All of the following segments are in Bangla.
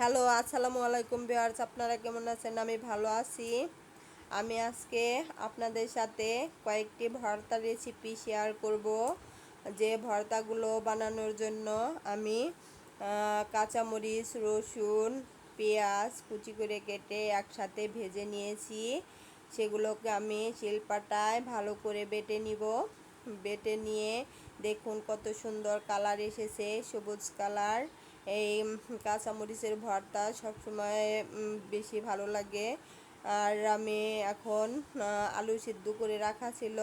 হ্যালো, আসসালামু আলাইকুম ভিউয়ার্স, আপনারা কেমন আছেন? আমি ভালো আছি। আমি আজকে আপনাদের সাথে কয়েকটি ভর্তা রেসিপি শেয়ার করব। যে ভর্তাগুলো বানানোর জন্য আমি কাঁচামরিচ, রসুন, পেঁয়াজ কুচি করে কেটে একসাথে ভেজে নিয়েছি। সেগুলোকে আমি শিলপাটায় ভালো করে বেটে নিব। বেটে নিয়ে দেখুন কত সুন্দর কালার এসেছে, সবুজ কালার। এই কাঁচামরিচের ভর্তা সবসময় বেশি ভালো লাগে। আর আমি এখন আলু সিদ্ধ করে রাখা ছিল,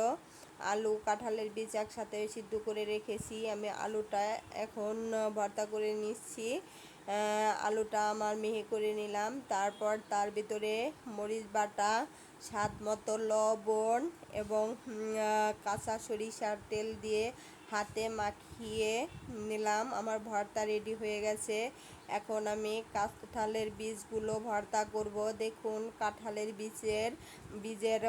আলু কাঁঠালের বীজ একসাথে সিদ্ধ করে রেখেছি। আমি আলুটা এখন ভর্তা করে নিচ্ছি। আলুটা আমার মিহি করে নিলাম, তারপর তার ভিতরে মরিচ বাটা, স্বাদ মতো লবণ এবং কাঁচা সরিষার তেল দিয়ে হাতে মাখিয়ে নিলাম। আমার ভর্তা রেডি হয়ে গেছে। এখন আমি কাঁঠালের বীজগুলো ভর্তা করব। দেখুন কাঁঠালের বীজের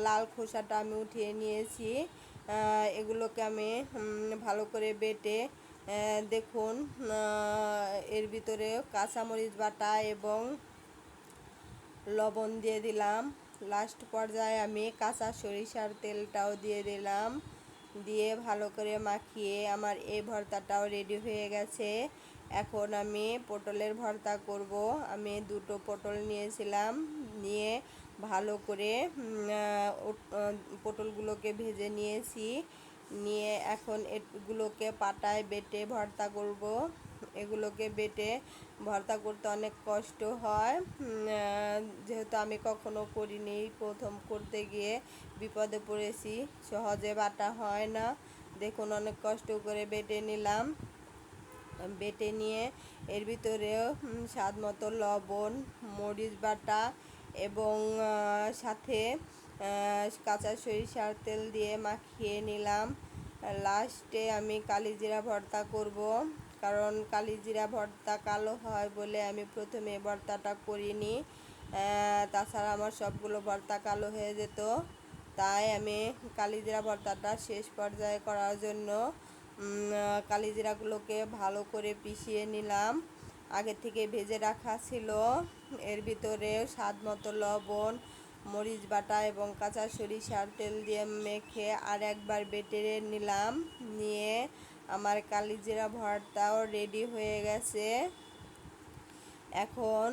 লাল খোসাটা আমি উঠিয়ে নিয়েছি। এগুলোকে আমি ভালো করে বেটে দেখুন এর ভিতরে কাঁচামরিচ বাটা এবং লবণ দিয়ে দিলাম। লাস্ট পর্যায়ে আমি কাঁচা সরিষার তেলটাও দিয়ে দিলাম। দিয়ে ভালো করে মাখিয়ে আমার এই ভর্তাটাও রেডি হয়ে গেছে। এখন আমি পটলের ভর্তা করব। আমি দুটো পটল নিয়েছিলাম, নিয়ে ভালো করে পটলগুলোকে ভেজে নিয়েছি। নিয়ে এখন এগুলোকে পাটায় বেটে ভর্তা করব। এগুলোকে বেটে ভর্তা করতে অনেক কষ্ট হয়, যেহেতু আমি কখনো করিনি, প্রথম করতে গিয়ে বিপদে পড়েছি। সহজে বাটা হয় না। দেখুন অনেক কষ্ট করে বেটে নিলাম। বেটে নিয়ে এর ভিতরেও স্বাদ মতো লবণ, মরিচ বাটা এবং সাথে কাঁচা সরিষার তেল দিয়ে মাখিয়ে নিলাম। লাস্টে আমি কালিজিরা ভর্তা করব, কারণ কালিজিরা ভর্তা কালো হয় বলে আমি প্রথমে ভর্তাটা করিনি। তাছাড়া আমার সবগুলো ভর্তা কালো হয়ে যেত। তাই আমি কালিজিরা ভর্তাটা শেষ পর্যায়ে করার জন্য কালিজিরাগুলোকে ভালো করে পিষিয়ে নিলাম। আগে থেকে ভেজে রাখা ছিল। এর ভিতরে স্বাদ মতো লবণ, মরিচ বাটা এবং কাঁচা সরিষার তেল দিয়ে মেখে আর একবার বেটে নিলাম। নিয়ে আমার কালিজিরা ভর্তাও রেডি হয়ে গেছে। এখন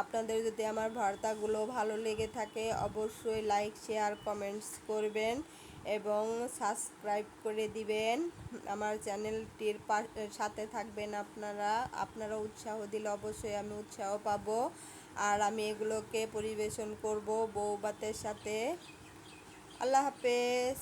আপনাদের যদি আমার ভর্তাগুলো ভালো লেগে থাকে অবশ্যই লাইক, শেয়ার, কমেন্টস করবেন এবং সাবস্ক্রাইব করে দিবেন। আমার চ্যানেলটির সাথে থাকবেন। আপনারা উৎসাহ দিলে অবশ্যই আমি উৎসাহ পাবো। আর আমি এগুলোকে পরিবেশন করব বউ ভাতের সাথে। আল্লাহ হাফেজ।